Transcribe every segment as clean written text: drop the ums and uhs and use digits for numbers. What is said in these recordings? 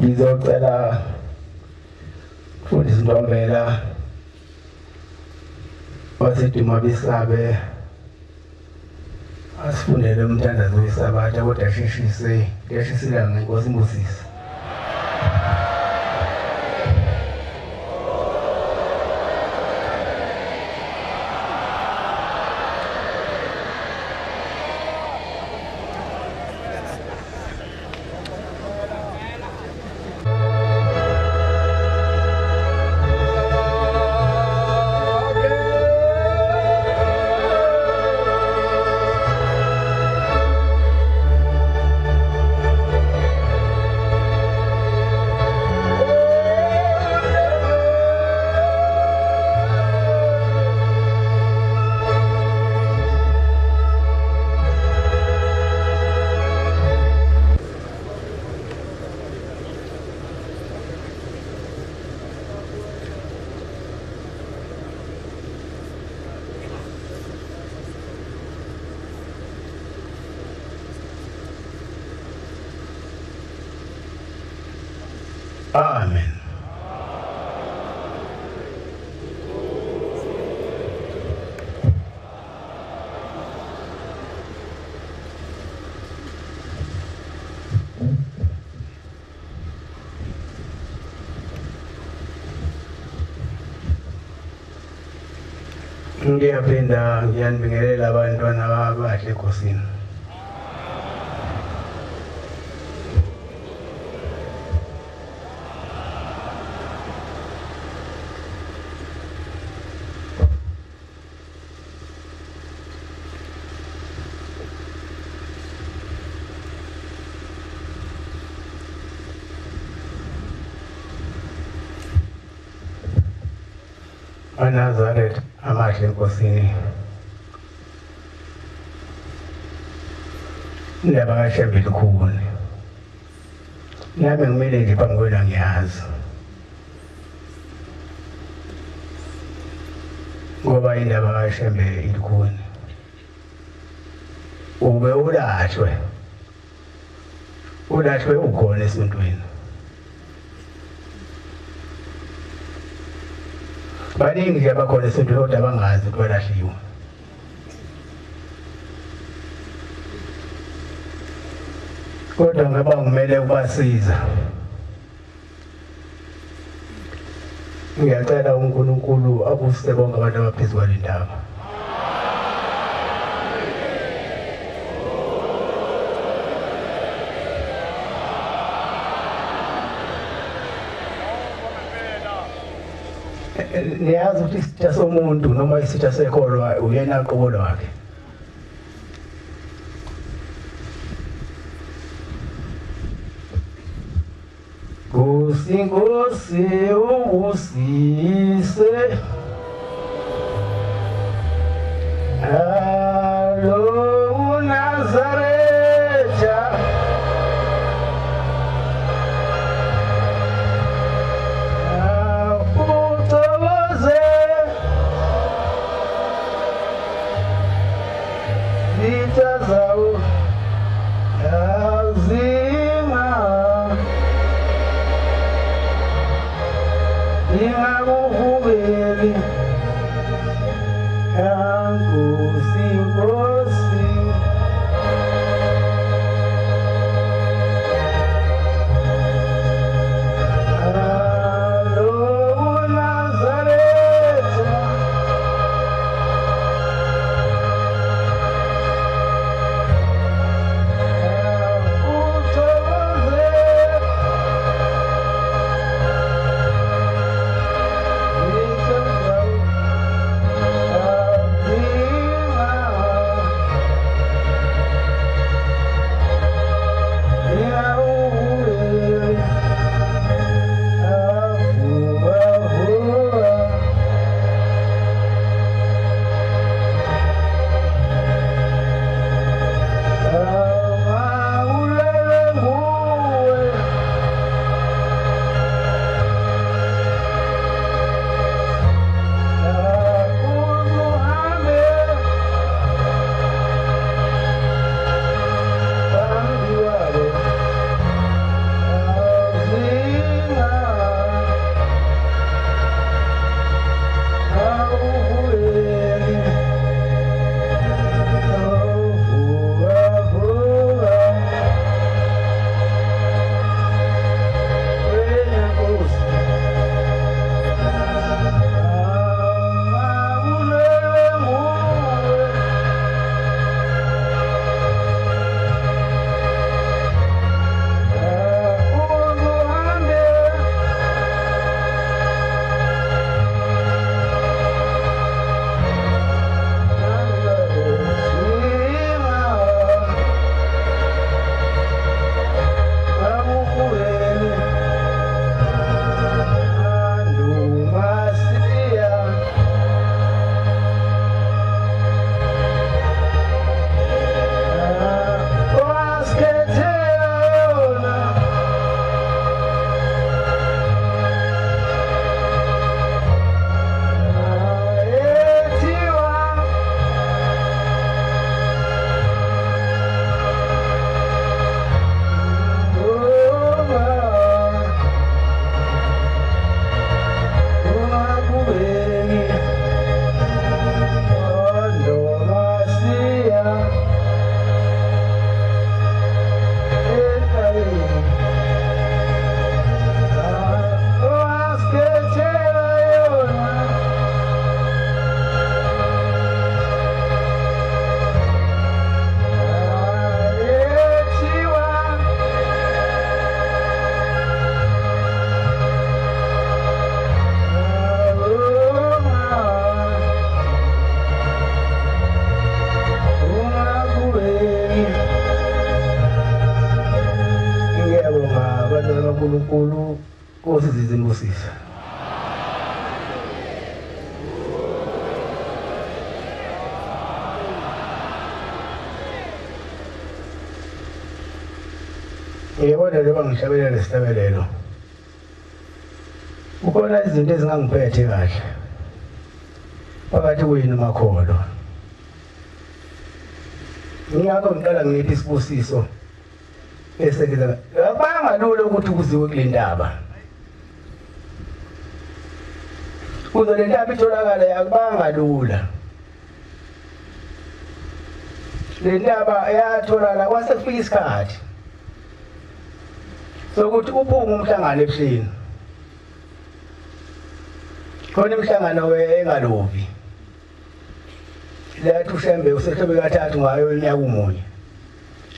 ngizocela Mfundisi Ntombela wasiduma bisabe asifundele umthandazo wesabatha kodwa asheshisela ngenkosi Moses. Amen. Ngiyaphinda ngiyanibingelela abantwana abahle enkosini. Nazareth amahle enkosini ndaba kaShembe likhulu nami ngimele nje phambi kwena ngiyazi ngoba indaba kaShembe likhulu ube ulathwe ukhona esontweni baningi nje abakhona esontweni kodwa bangazi ukuthi walahliwe kodwa ngaba ngimele ukubasiza ngiyacela uNkulunkulu abusise bonke abantu abaphezu kwale ndaba niyazi ukuthi isitha somuntu noma isitha sekholwa uyena qobo lwakhe Nkosi ubusise Alo Nazaretha Utoze Nitazao Ingakuvubeli siyabonga abantwana bakaNkulunkulu Nkosi zizimbusisa. Ngiyabona njengoba ngishabelela lesihlabelelo. Kukhona izinto ezingangiphethe kahle. Phakathi kwenu makholo. Ngiyakho ngiqala ngithi isibusiso bese ngiza abangalula ukuthi kuziwe kule ndaba. Kuze le ndaba itholakala akubangalula. Le ndaba yatholakala kwase kufika isikhathi sokuthi uphume umhlangano ebuhleni. Khona imhlangano engalovi. Lethu ushembe usehlobe kathathu ngayo iminyaka umunye.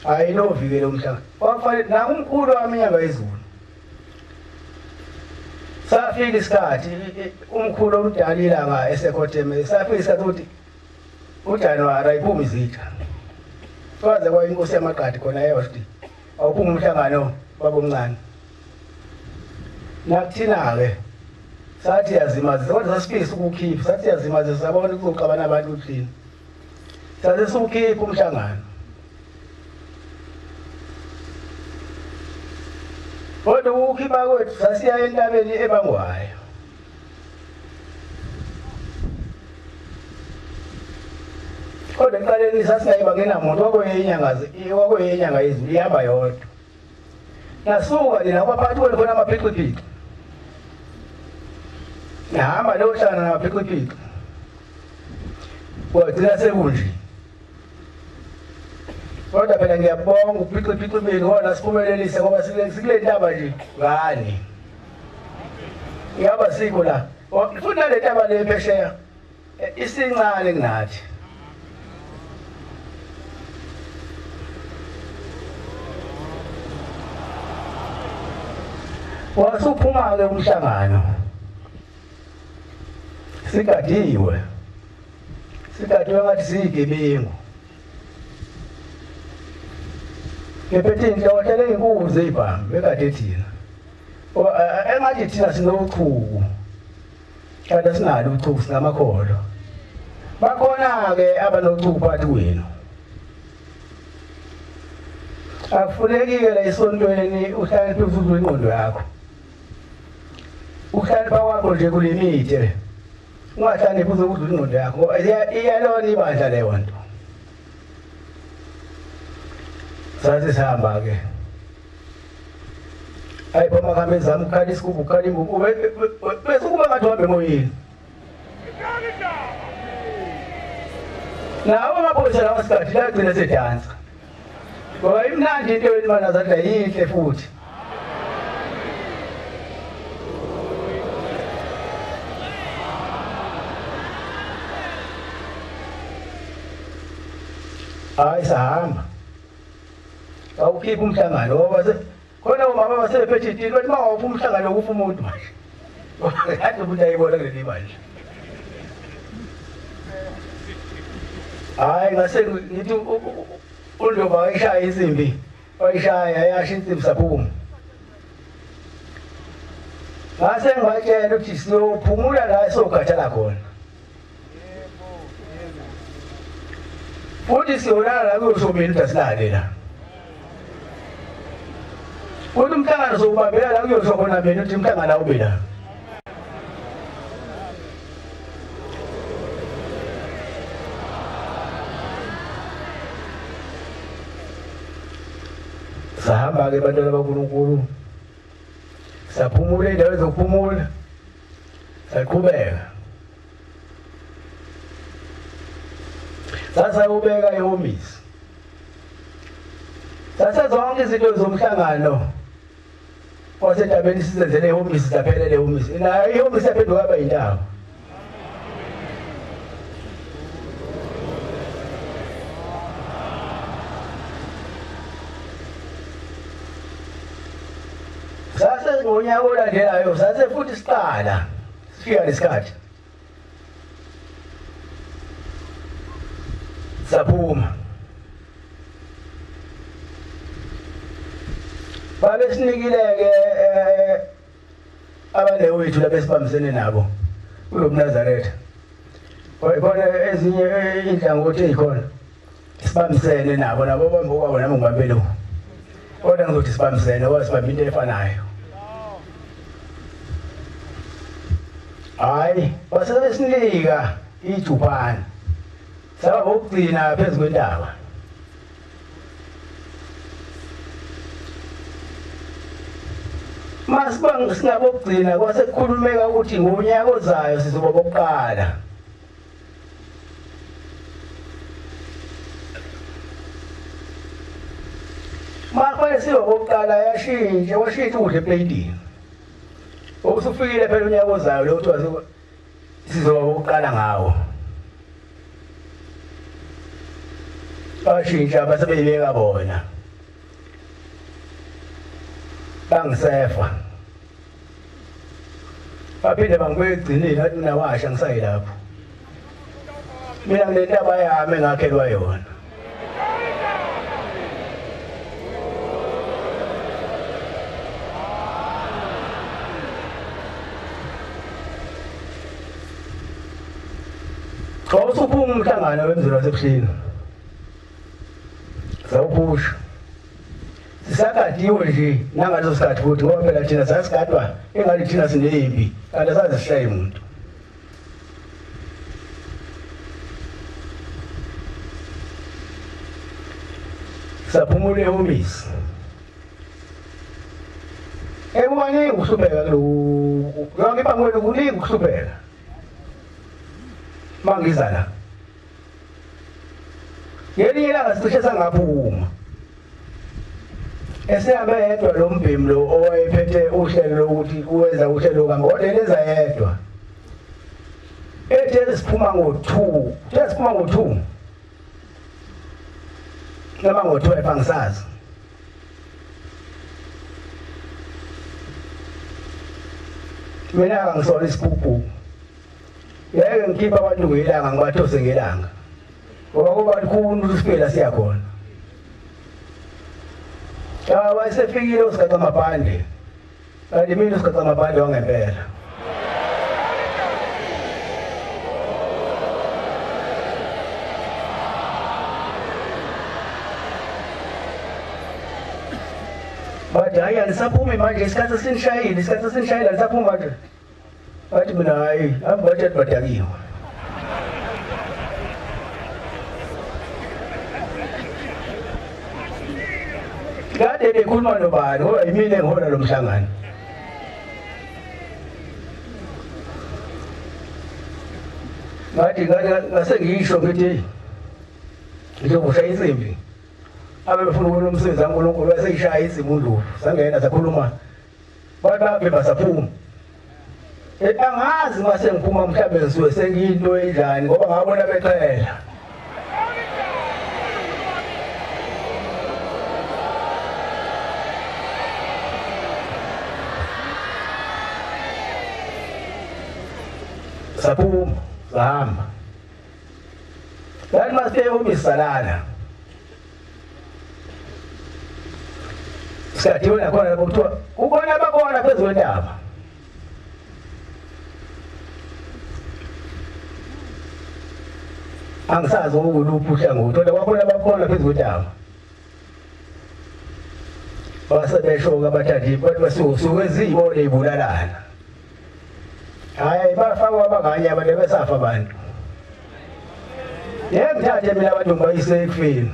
Ayilovi ke lo mhlangano. Wafanele na umkhulu waminyaka izulu. Safika isikhathi umkhulu omdala ilanga esekhoteme safika isikhathi ukuthi uJanuary ayiphumi izitha. Kwaze kwayinkosi yamaqadi khona eyosti. Awuphuma umhlangano babomncane. Nakuthina ke sathi yazimaza kodwa sasifisa ukukhipha sathi yazimaza sabona ukuxabana abantu uthini. Sathi sukhipha umhlangano. Kodwa ukukhipha kwethu sasiya entabeni ebangwayo. Kodwa eqaleni sasingayiba ngenamuntu wakweyenyanga izulu ihamba yodwa. Nasuka nina kwaphathi kwenu khona amaphiqiphiqi. Nahamba lohlana namaphiqiphiqi. Kwathina sekunje. Kodwa phela ngiyabonga uphiqiphiqi beni ngona siphumelelise ngoba sikule ndaba nje ngani. Ngiyaba siko la. Futhi le ndaba le phesheya isincane kunathi. Wasuphuma ke umhlangano. Sikadiwe ngathi siyigebengu. Ngephethe inhloko hlele inkuze ibhambe bekade thina. Engathi thina sinochuku. Kanti sinalo uchuku sinamakholo. Bakhona ke abanochuku phakathi kwenu. Akufuneki ke la esontweni uhlale phezulu ingqondo yakho. Uhlale phakho nje kulimithe. Ungahlale phuze ukudla ingqondo yakho. Iyalona ibandla leyo nto. Sathi sihamba ke. Ayiphuma kambe zami ukhala isikubu ukhala imbuku bese kuba ngathi wabe emoyeni. Nawo amaphoyisa lawa sikhathi la gcina sedansa. Ngoba imnandi into yemana zathi ayinhle futhi. Hayi sahamba. Awukhipha umhlangano ngoba khona omama basebephethe itini bathi mawupha umhlangano ukufa umuntu manje. Hayi ukuthi ayibona kuleli bandla. Hayi ngase ngithi uNdlovu wayishaya insimbi. Wayishaya yasho insimbi saphuma. Ngase ngibatshela ukuthi siyophumula la sogathala khona. Futhi siyolala la kuyoshomeni ukuthi asilale la. Futhi umhlangano sokubambela la kuyosho khona mina ukuthi umhlangano awube la. Sahamba ke bantwana bakaNkulunkulu. Saphumula endaweni zokuphumula. Saqhubeka. Sasayobeka ehomisi. Sasezonke izinto zomhlangano. Wasetabeni sizenzele ehomisi saphelele ehomisi. Nayo ihomisi yaphenduka kaba yindawo. Sase ngonyaka olandelayo sase futhi siqala sifika lesikhathi saphuma babe sinikile-ke abanewethu labesibambisene nabo kulo mNazaretha khona ezinye inhlangothi ezikhona sibambisene nabo bambe kwabo nami ngibambele kodwa ngizothi sibambisene ngoba sibambe into efanayo hayi basebe sinika ijubhana saba ukugcina phezulu kwentaba masibanga singabokugcina kwase kukhulumeka ukuthi ngonyaka ozayo sizoba bokuqala manje siba bokuqala yashintshe washintsha ukudla eplate okusufikile phela unyaka ozayo lo kuthiwa sizoba bokuqala ngawo bashintsha basebeyibeka bona bangisefa baphinde bangibegcinile ngathi nawasha ngisayi lapho mina nginentaba yami engakhelwa yona Kawusuphuma umhlangano wemzulu wasebuhlini sawuphusha sisakadiwe nje nangaleso sikhathi futhi ngoba phela thina sasigadwa engathi thina sineyimpi kanti asazi sihlaye umuntu saphumule ehomisi ekubaningi ukuhlupheka yonke ibangweli kuningi ukuhlupheka mangiza la ngelinye ilanga sicishe sangaphuma esehambe yedwa lo mbhemi lo owayephethe uhlelo lokuthi uwenza uhlelo kangodeleza yedwa ethe siphuma ngo-2 noma ngo-12 angisazi mina kangisona isiphuphu yeke ngikhipha abantu ngelanga ngibathose ngelanga ngoba kuba likhulu siphela siyakhona wayesefikile usigaca amabhande kanti mina usigaca amabhande wangempela bathi hayi anisaphumi manje isikhathi sinishayile anisaphuma nje bathi mina hayi abathi badakiwe kade bekhuluma nobani ngoba yimina engihola lo mhlangano ngathi ngase ngisho ngithi ngizokushaya insimbi abe befuna ukubona umsebenzi kaNkulunkulu waseyishaya insimbi uNdlovu sangena sakhuluma bathi basaphuma angazi mase ngiphuma mhlawumbe ngisuke sengiyinto enjani ngoba ngabona bexela saphuma sahamba kanti masifike umisalana sikhathi wena khona lapho kuthiwa ubona bakhona phezu kwentaba angisazi ukuluphi uhlangothi kodwa kwakhona bakhona phezu kwentaba basebesho kabathathi bathi basuke ezibone ibulalana hayi bafakwa abanganye abantu besafa abantu ngithathe mina abantu ngibayise ekufeni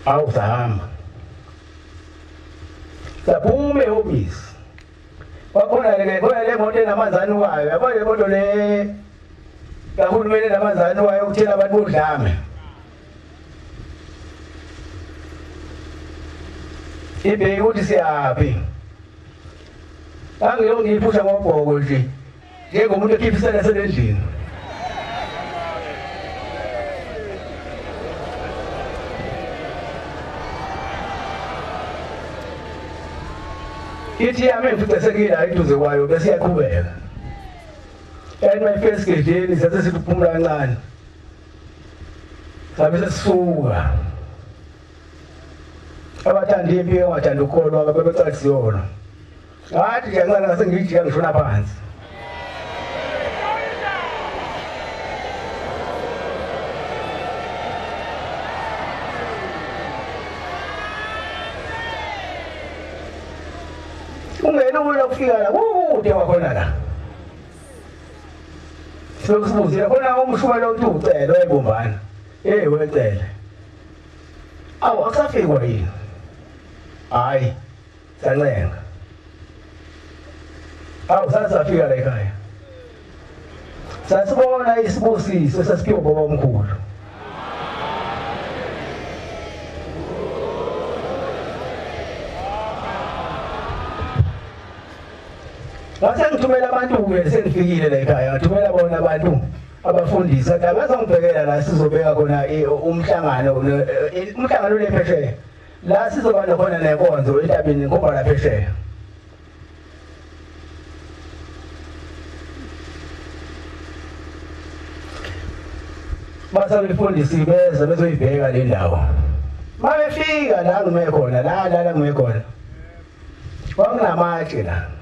awusahamba saphuma ehhovisi wakhona le moto enamanzane wayo yabo le moto le kahulumeni enamanzane wayo ukuthela abantu bodlame ibheki ukuthi siyaphi angeke ngiyiphusha ngobhoko nje njengomuntu ekhipha isela selendlini ithi yami mfice sekila iduze kwayo bese iyaqhubeka kanti mayifika esigedeni sathe siphumula kancane sabe sesisuka abathanda impi engathanda ukholwa babecacisa yona ngathi nje kancane ngase ngijika ngishona phansi ungena ubona ukufika la kude wakhona la sokusibuzela khona umshumela uthi ucela wayibumbana wecela awu akusafikwa yini hayi sancenga awu sasafika la ekhaya sasibona isibusiso sasiphiwa baba omkhulu ngase ngithumela abantu sengifikile la ekhaya ngathumela bona abantu abafundisi athi abazongibhekela la sizobeka khona umhlangano lephesheya la sizoba khona nenkonzo entabeni ngoba la phesheya basa befundisi beza bezoyibheka le ndawo mabefika la ngimekhona la ngimekhona kwakunamatshe la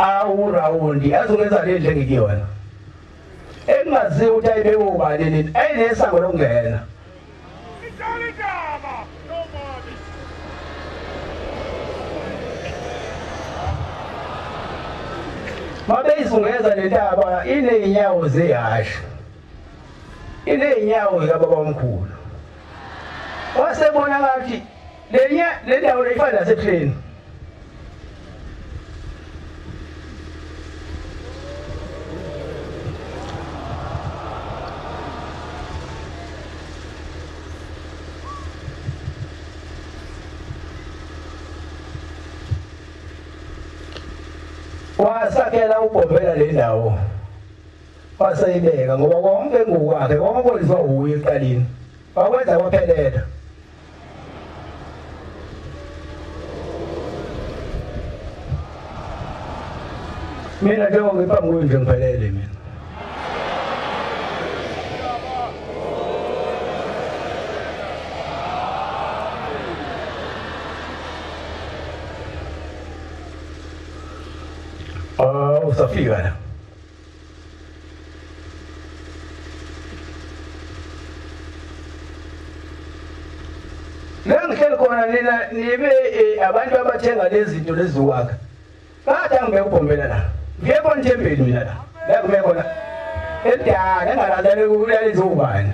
awurawundi azokwenza le ndle ngikuyona engaziwa ukuthi ayibeke ubani nini ayinesango lokungena mabeyizungeza le ntaba iney'nyawo zehashe iney'nyawo zikababa omkhulu wasebona ngathi le ndawo leyifana nasebuhleni wasakhela ubombela le ndawo wasayibeka ngoba konke ngokwakhe konke uye eqaleni wakwenza kwaphelela mina njengoba ngiphambi kwendlu ngiphelele mina usafika la ngihleli khona nina nibe abantu abathenga lezi zinto leziwaka kade angibeke ubhombela la ngiye khona ithempeli mina la kumele khona edala engalandele kulalizo ubani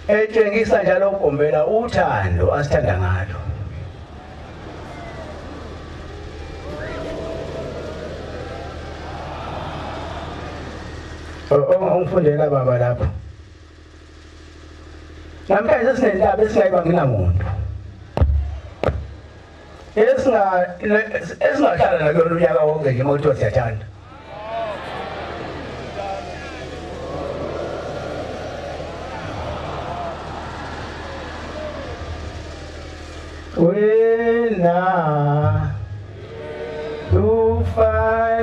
etshengisa njalo ubhombela uthando asithanda ngalo ongifundela baba lapho namhlanje sinendaba esingayibanga namuntu esingahlala nakulolu nyaka wonke nje ngokuthi siyathanda wena ufalelo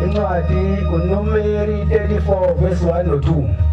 incwadi uNumeri 34 verse 1 no 2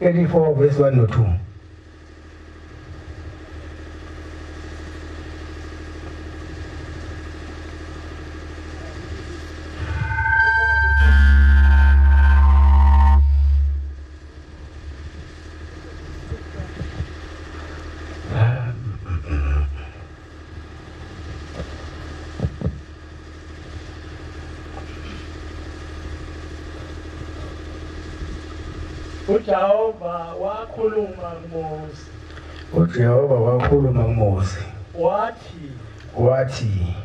34 verse 1 no 2. uJehova wakhuluma kuMose. uJehova wakhuluma kuMose wathi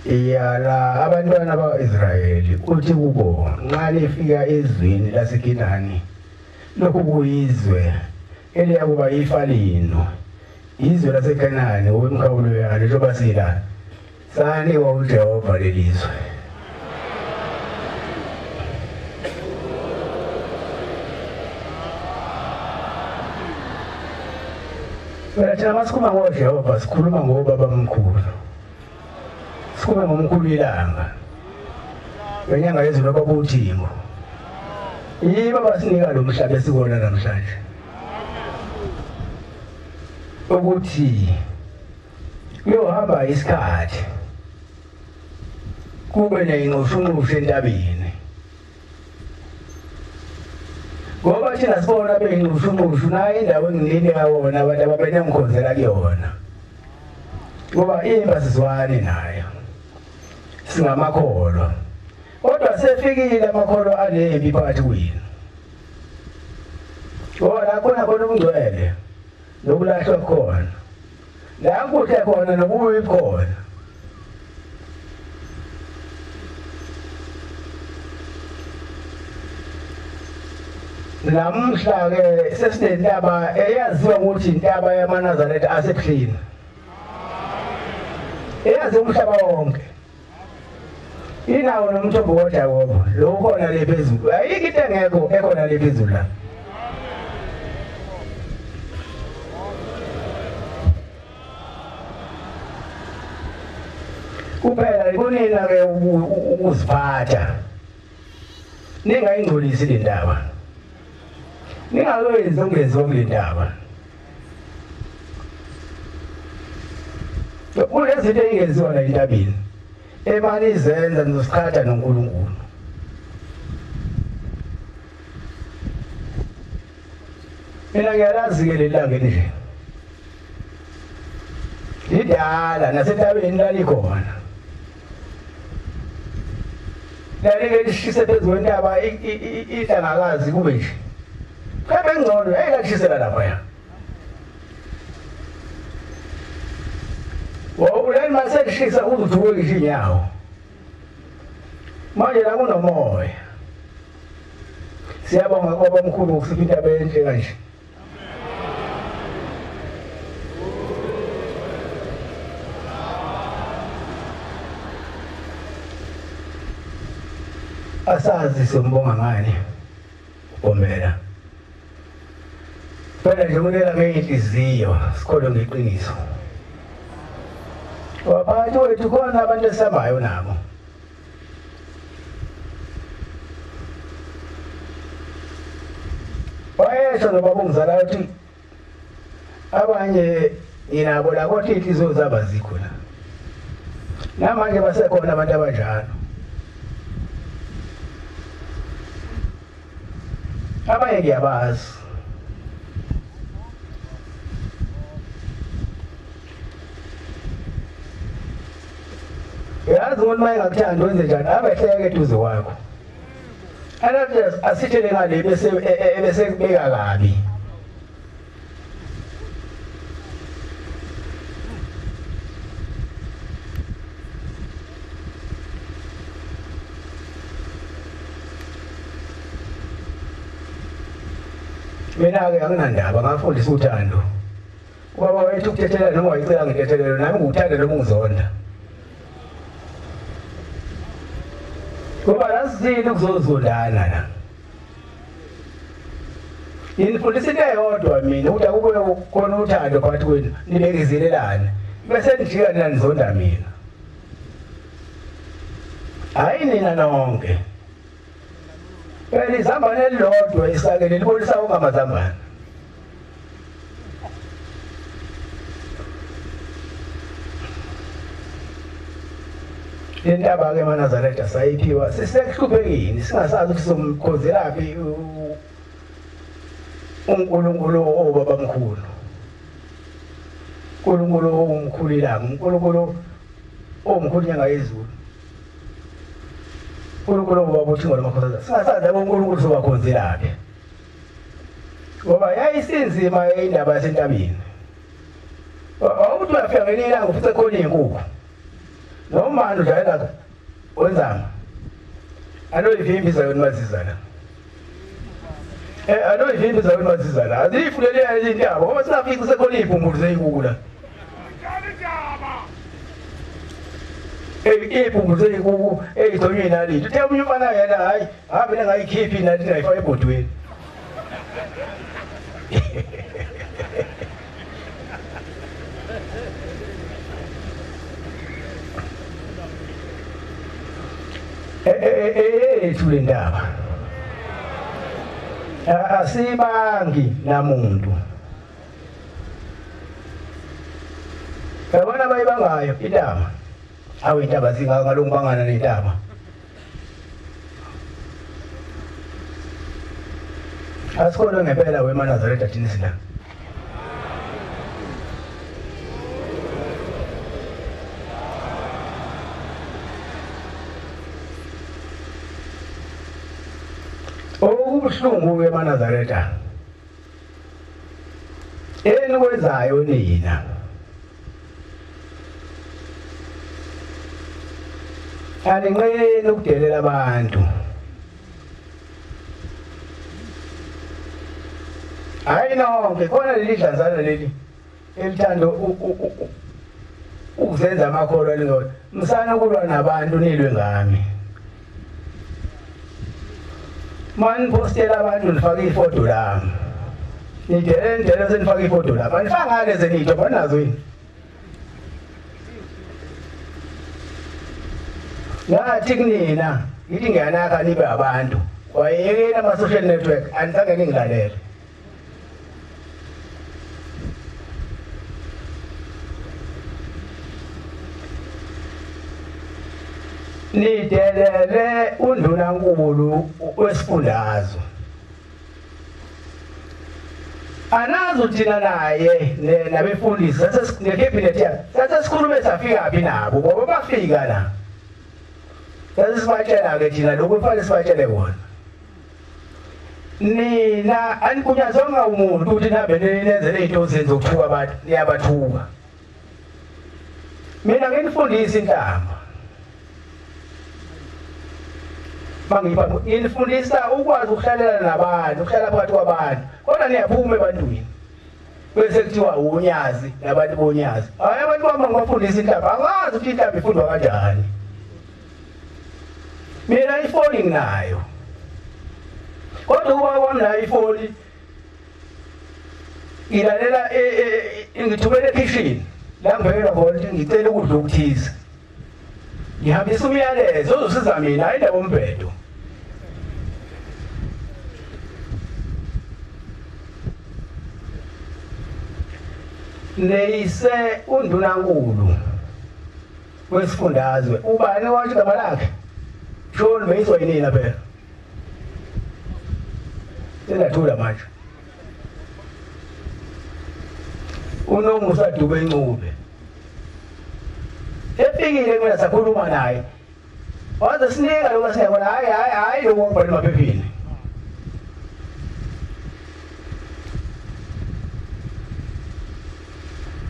iyala abantwana bakwa-Israyeli uthi kubo nxa lifika ezweni laseKhenani lokhu kuyizwe eliyakuba ifa lino izwe laseKhenani ngokwemikhawulo yalo njengoba sila sanikwa uJehova lelizwe. Thina masikhuluma ngoJehova sikhuluma ngobaba omkhulu, sikhuluma ngomkhulu ilanga wenyanga yezulu kwakuthingo yibo basinika lo mhlaba esikona namhlanje ukuthi kuyohamba isikhathi kube neyinqushunqushu entabeni ngoba thina sibona beyinqushunqushu naye indawo enginika wona abantu ababenemkhonzela kuyona ngoba imba sizwane nayo singamakholwa kodwa sefikile amakholo anembi phakathi kwenu ngoba khona ubungcwele nokulahlwa khona la kuhle khona nobubi khona. Namhla ke sesinentaba eyaziwa ukuthi intaba yamaNazaretha asebuhlini eyaziwa umhlaba wonke inawo nomthombo woJakobo lo khona le phezulu ayikho into engekho ekhona le phezulu la. Kuphela libonina ke ukuziphatha ningayingcolisi le ndaba ningakwenzi ongenziwa kule ndaba kunezinto ey'ngenziwa la entabeni emani izenza nizosiqhatha noNkulunkulu. Mina ngiyalazi-ke leli langeni nje lidala nasentabeni lalikhona lalike lishise phezu kwentaba ihlangakazi kube nje khabe ngcono eyayishisela laphaya ulani maselishisa uzuthuke ngisho inyawo manje la kunomoya siyabonga kwaba omkhulu ngokusipha intaba enhle kanje. Asazi simbonga ngani Bombela phela nje kunela ngeyinhliziyo sikholwe ngeqiniso waphakathi wethu khona abantu esabayo nabo wayesho nobaba ungizala uthi abanye inabo la kodwa inhliziyo zabo azikho la namanje basekhona abantu abanjalo abanye ngiyabazi yazi ukuthi uma engakuthandi wenze njani abehleke eduze kwakho alathi asithele ngale bese kubeka kabi mina-ke anginandaba ngafundisa uthando ubaba wethu ukuthethelela noma wayicela ngitethelelo nami nguthanda noma ungizonda ngoba lasizini ukuzozondana la ngifundisa into eyodwa mina ukuthi akube khona uthando phakathi kwenu nibekezelelane bese nijika nina nizonda mina hayi nina nonke phela izambane elilodwa isakeni libonisa ongamazambane. Indaba ke eManazaretha sayiphiwa sisekuhluphekini singasazi ukuthi somkhonzelaphi uNkulunkulu obabamkhulu. uNkulunkulu omkhulu ilanga, uNkulunkulu omkhulu nyanga yezulu. uNkulunkulu obabuthingo lamakhosana. Singasazi uNkulunkulu sobakhonzelaphi. Ngoba yayisinzima indaba yasentabeni. Awuthi uyafika ngelinye ilanga ufice khona inkukhu. Noma udlalela wenzani? Anoyivimbiza yona mazizana. Anoyivimbiza yona mazizana. Azifulele izindaba ngoba sinafika sekhona iziphungulu zeyinkukula. Iziphungulu zeyinkukhu ezithonywe nalithi. Uthe umunye umfana yena hayi, mina ngayikhiphi nathi ngayifaka ebhodweni. Thule ndaba asibangi namuntu yabona bayibangayo indaba awu indaba singakalungibangana nendaba asikhona ngempela weManazaretha thina sila ubuhlungu weManazaretha enikwenzayo nina aninqeni ukudelela abantu hayi nonke khona leli dlanzana leli elithanda ukuzenza amakholo lingona msana kulwa nabantu nilwe ngami man postela abantu nifaka ifoto lami nidele senifaka ifoto lami anifanga ngale zenitho banazo yini ngathi kunina ngithi ngiyanaka nibe abantu wayekela ama social network anisange ningilalele nidelele uNdunankulu wesifundazwe anazi uthina naye nabefundisi sasesicabinet sasesikhulume safika phi nabo ngoba bafika la sasisibatshela ke thina lokho kufanele sibatshele kona nina anikunyazonga umuntu ukuthi nabe nenzele into zenza ukuthuka abantu niyabathuka mina nginifundisa intamba ngifundisa ukwazi ukuhlalela nabantu ukuhlala phakathi kwabantu kodwa niyaphuma ebantwini bese kuthiwa unyazi nabantu bonyazi hayi abantu bangafundisa intaba angazi ukuthi intaba ifundwa kanjani mina ifoni nginayo kodwa kuba kwami la ifoni ilalela ngithumele kitchen la ngibhekela khona ukuthi ngicela ukudla ukuthiza ngihambisa umyalezo ozosiza mina hayi indaba ombhedo neyise uNdunankulu wesifundazwe ubani wathi igama lakhe John Meyiswa yinina phela senathula manje uNomusa Dube Ncube efikile mina sakhuluma naye waze sinika lokho siyabona hayi lokho ngibhala emaphepheni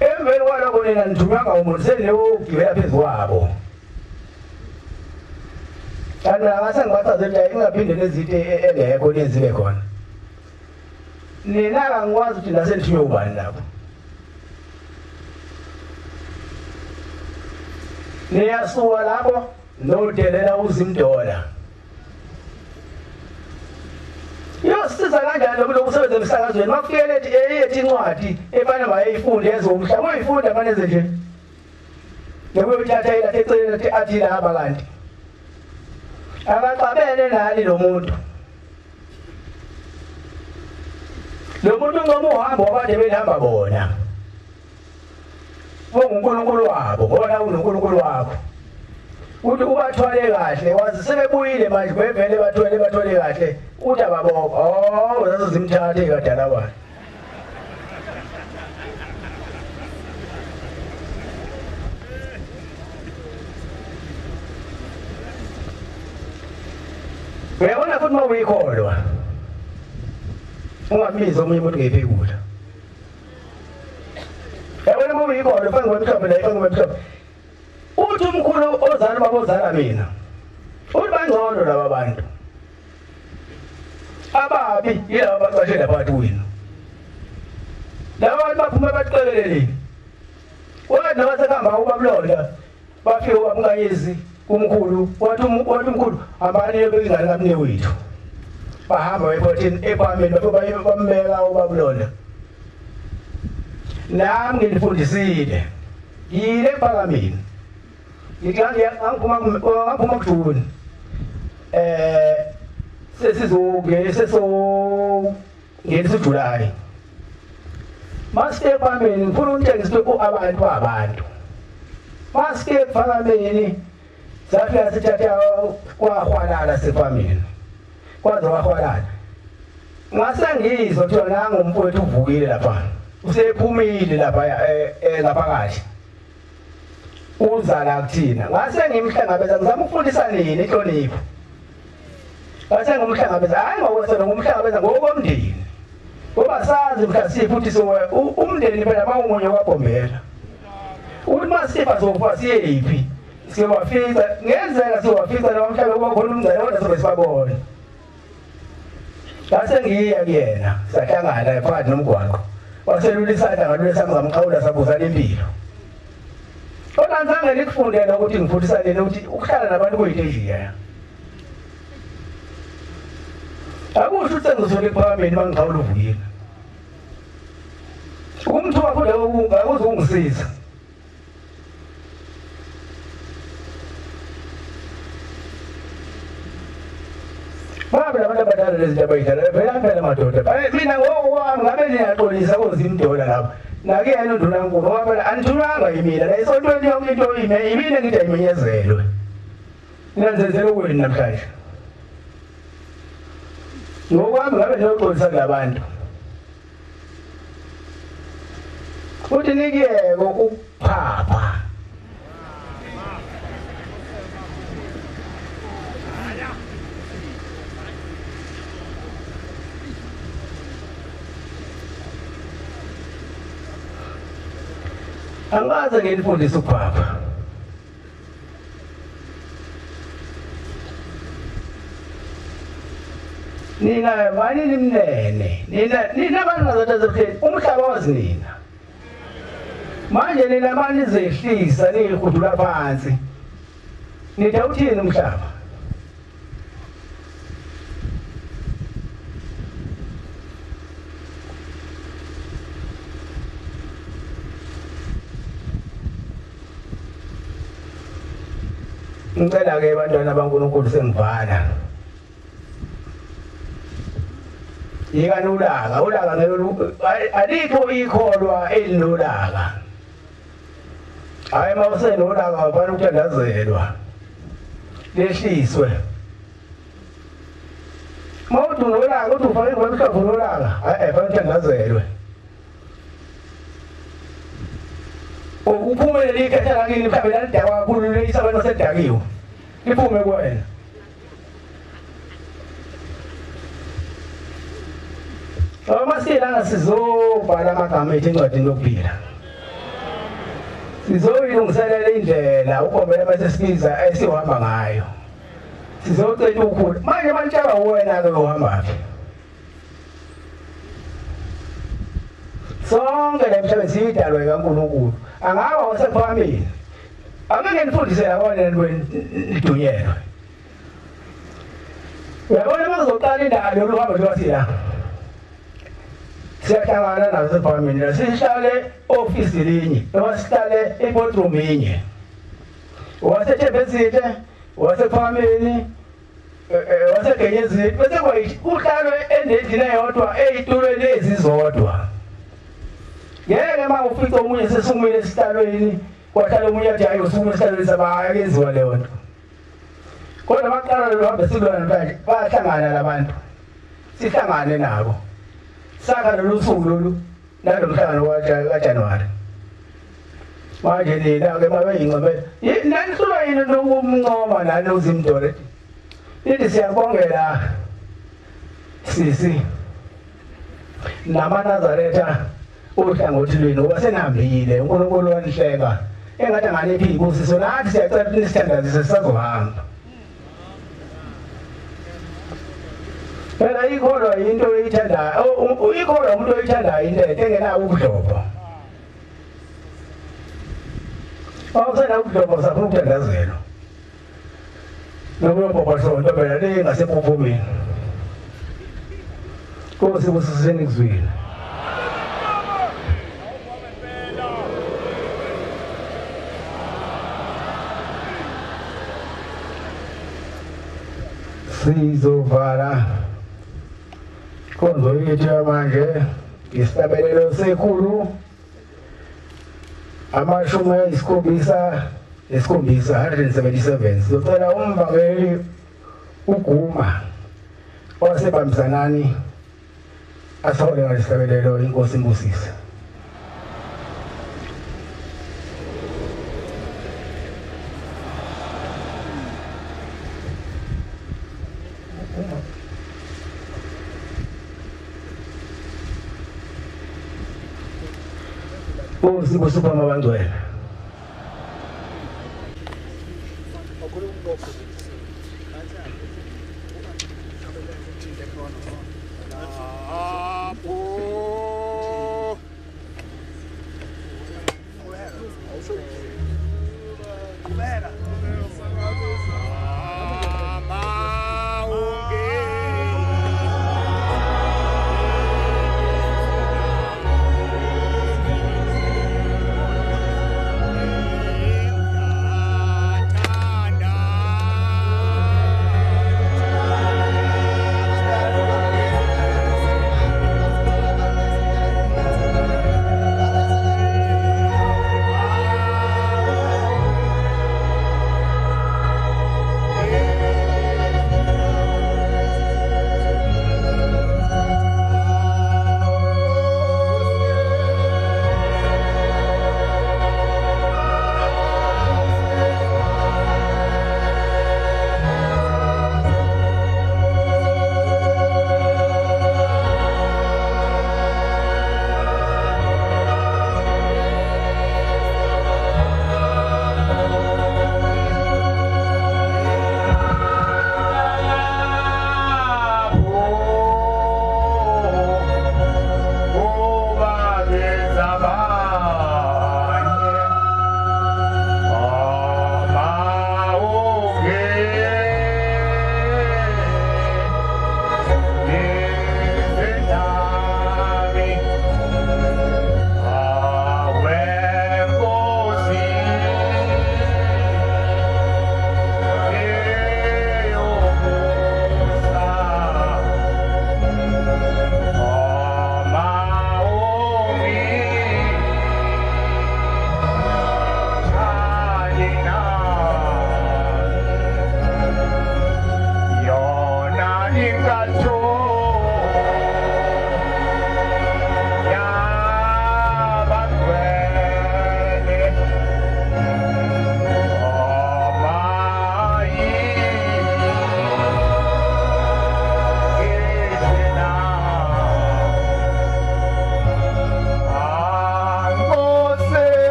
emveni kwalokho nina nithumanga umuntu seniyogibela phezu kwabo kanti angase ngibachazelele ingaphinde nezinto engekho nenziwe khona nina angikwazi ukuthi nasenithunywe ubani lapho niyasuka lapho nodelela uZimdola yosiza kanjani lokho kusebenza emsakazweni makufikele ethi incwadi efana mayifunde ezomhlaba uyifunda manje nje ngoba uthatha ila eceleni athi laba kanti akaqabele nani lo muntu lo muntu ncoma uhambo wabade behamba bona uNkulunkulu wabo bona uNkulunkulu wakho uthi ubathwale kahle wazi sebebuyile manje bevele bathwele kahle uthi ababopha oh zasizimthathe kadala kwakhe uyabona futhi uma uyikholwa ungabiza omunye umuntu ngephekula yabona uma uyikholwa fanele ngomhlaba la fanele ngomhlaba uthi umkhulu ozala babozala mina uthi bangcono laba bantu ababi yilabo baqashe lapha wena laba bantu baphuma baqeleleni wathi nabasekhamba ubabulonda bafike wamngayezi umkhulu wathi umkhulu abanye bengingane kamne wethu bahamba bephothini ephameni bambeka ubabulonda nami ngilifundisile yile ephakameni ngaphuma kujuni sesizongenisa uJulayi masike ephameni ngifuna ukutshengisa abantu masike ephakameni safika sithatha kwahwalala sefamini kwaze wahwalala ngasengizwa kuthiwa nanga umfowethu uvukile lapha usephumile lapha ngaphakathi uzala kuthina ngase ngimhlangabeza ngizama ukufundisa nini inhlonipho ngase ngumhlangabeza hayi ngokwesona ngumhlangabeza ngokomndeni ngoba sazi mhlawumbe futhi umndeni phela mawumunye wabhombela uthi masifa zokufa siyephi siwafika ngenzeka siwafika namhlanje kuba khona umngane wona sobe sibabona ngase ngiya kuyena sahlangana phakathi nomgwaqo waselula isandla ngalule samqhawula sabuza impilo kodwa ngizange nikufundela ukuthi ngifundisane ukuthi ukuhlala nabantu kuyintejiya akusho ukuthi ngizole ephakameni mangixawula uvukile umthuba futhi akuze ungisiza babe labantu abadala lezindaba ezidala phela madoda mina ngokwami ngabe niyaxolisa kozimdola lapha nakuyena uNdunankulu ngoba phela anithulanga yimina la isontweni yonke into yimina ngithi ayimenyezelwe ninanzenzela ukweni namhlanje ngokwami ngabe niyoxolisa kulabantu futhi nikiyeke ukuphapha angaze ngilifundise ukuphapha nina bani nimnene nina abantu bazothathela umhlaba wazi nina manje nina manje zehlisa niyihudula phansi nitha uthini umhlaba ngicela ke abantwana baNkulunkulu sengivala yekani ulaka alikho ikholwa elinolaka hayi mawusenolaka wabana ukuthandazelwa lehliswe mawuthi unolaka uthi ufanele ngomhlaba unolaka hayi fanele uthandazelwe uphumelele ikhaya lakini mhlawumbe lalidakwa kakhulu leyisa abantu basedakiwe liphume kuwena amasiyelanga sizobhala amagama ethu encwadini yokuphila sizoyilungiselela indlela ukombela bese sibiza esiyohamba ngayo sizocela ukukhula manje mantshaba wena-ke uhambaphi sonke la emhlabeni siyidalwe kaNkulunkulu angaba wasephameni angeke nifundise labona nidunyelwe uyabona makuzoqala indaba yokuhamba lwasila siyahlangana nazo sephameni la sihlale office linye noma sihlale eboardroom inye wasethembezile wasephameni wasegenyezini bese kwayithi uhlalo endendini eyodwa eyitulweni ezizodwa ngeke uma ufica omunye sesungumile esihlalweni kwahlala omunye athi hayi usungumile esihlalweni sabayenziwa leyo nto kodwa baqala lo hambe silwana manje bahlangana labantu sihlangane nabo saka lolu suku lolu nalo mhlangano kaJanuwari manje nina ke mabe ingcebe nani hlulwa yini nokumncoma nani uzimdore lithi siyabongela sisi namanazareta uhlangothi lwenu ngoba senambile uNkulunkulu wanihleka engathi anganiphi inkosi nathi siyacela ukuthi nisithandazise sisazohamba phela ikholwa into oyithandayo ikholwa umuntu oyithandayo into engenayo ubudlopho awusena ubudlopho safuna ukuthandazela nokubopha sonto phela lingasephumeni Nkosi busiseni kuzwini sizovala konzo yethu manje isabelelo sekhulu amashumi ayisikhombisa 177 sizocela umvangeli uGuma wasebambisanani asawule ngalesabelelo inkosi imbusise Sibusupa mabangcwele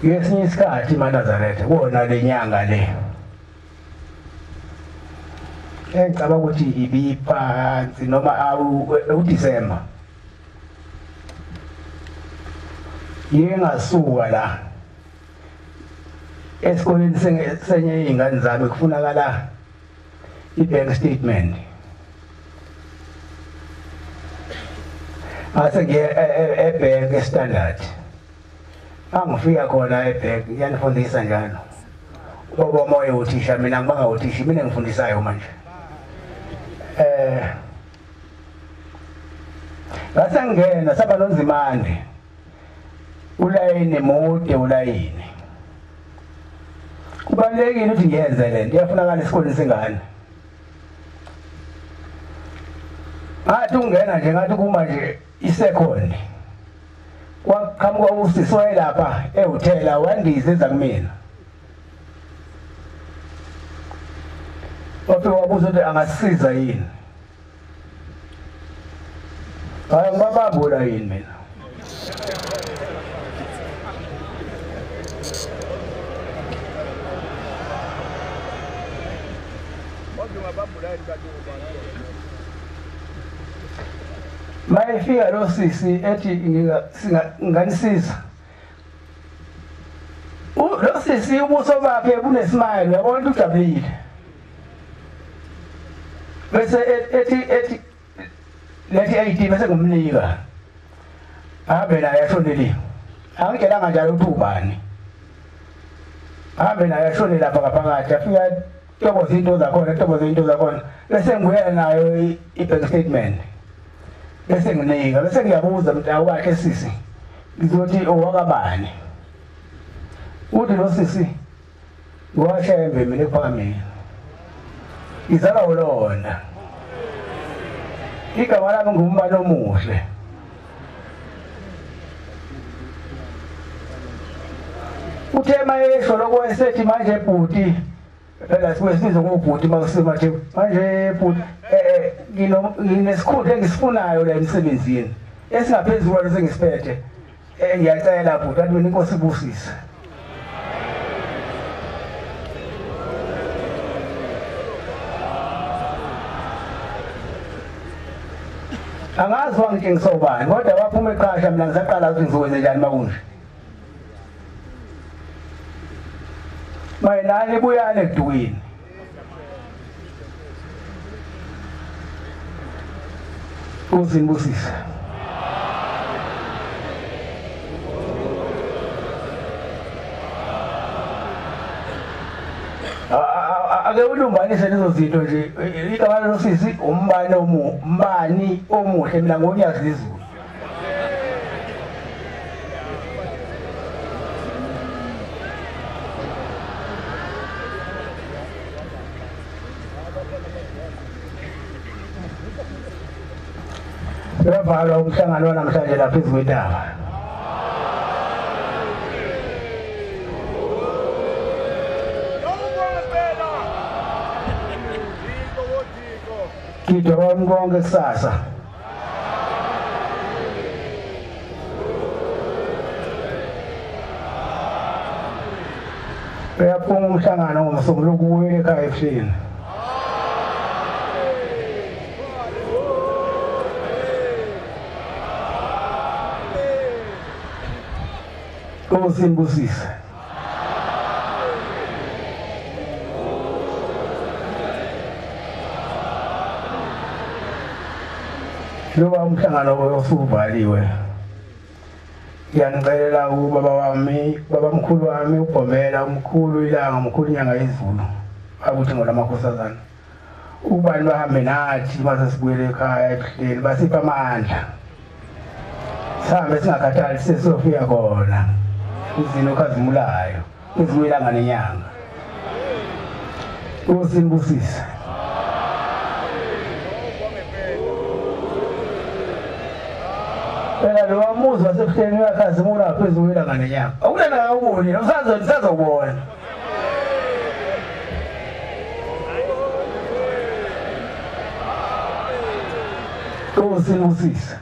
Ngesinye isikhathi eNazaretha wona lenyanga le engicaba ukuthi ibiphansi noma uDisemba ngingasuka la esikoleni senye izingane zami kufunakala i-bank statement ase ngiye ebank standard angifika khona ebank ngiyanifundisa njalo ngoba moya uthisha mina ngibanga uthisha mina ngifundisayo manje base ngena saba nonzimande ulayini mude ulayini kubalekile ukuthi ngiyenze le nto iyafunakala esikoleni sengane ngathi ungena nje ngathi kuma nje isecond kwaqhamuka usisi wayelapha ehotela wandiza eza kumina wafike wabuza ukuthi angasisiza yini hayi ngibababula yini mina mayefika lo sisi ethi nginganisiza lo sisi ubuso bakhe bunesimile yabona ujabulile bese ethi lethi 80 bese ngumnika ahambe naye ashonele angitshela njalo ukuthi ubani ahambe naye ashonele lapha ngaphakathi afika toboza into zakhona bese ngiyela nayo i-bank statement bese nginika bese ngiyabuza mntawu wakhe sisi ngizothi owakabani uthi lo sisi ngwashembe mina ephakameni izala ulona igama lami ngumbani omuhle uthe mayesho lokho esethi manje bhuti phela sikwesibizo ngobhuti makusima nje manje bhuti nginesikhundla engisifunayo la emsebenzini esingaphezulu kwalo sengisiphethe ngiyacela bhuti athi mina inkosi ibusise angazi wangitshengisa ubani kodwa waphuma eqasha mina ngisaqala ukuthi ngizokwenza njani makunje mayelana ibuyane edukwini uzinibusisa ake ulumbanise lezo zinto nje igama losisi umbani omuhle mina ngonyaka izulu Uyavalwa umhlangano wanamhlanje lapha phezu kwentaba Ngidwa kwami konke kusasa uyaphuma umhlangano ngomsuku lokubuya ekhaya ebushini uzinibusise Loba umhlangano osuvaliwe ngiyanicela ubaba wami babamkhulu wami uBhomela umkhulu ilanga umkhulu inyanga yezulu akuthi ngolamakhosazana ubani bahambe nathi mase sibuyele ekhaya ebuhleni basipha amandla sihambe singakhathali sesofika khona izino khazimulayo izwelanga nenyanga usinibusise Phela lo wamuzi wasebuhleni uyakhazimula phezulu kwelanga nenyanga akulana uboni usazobona usinibusise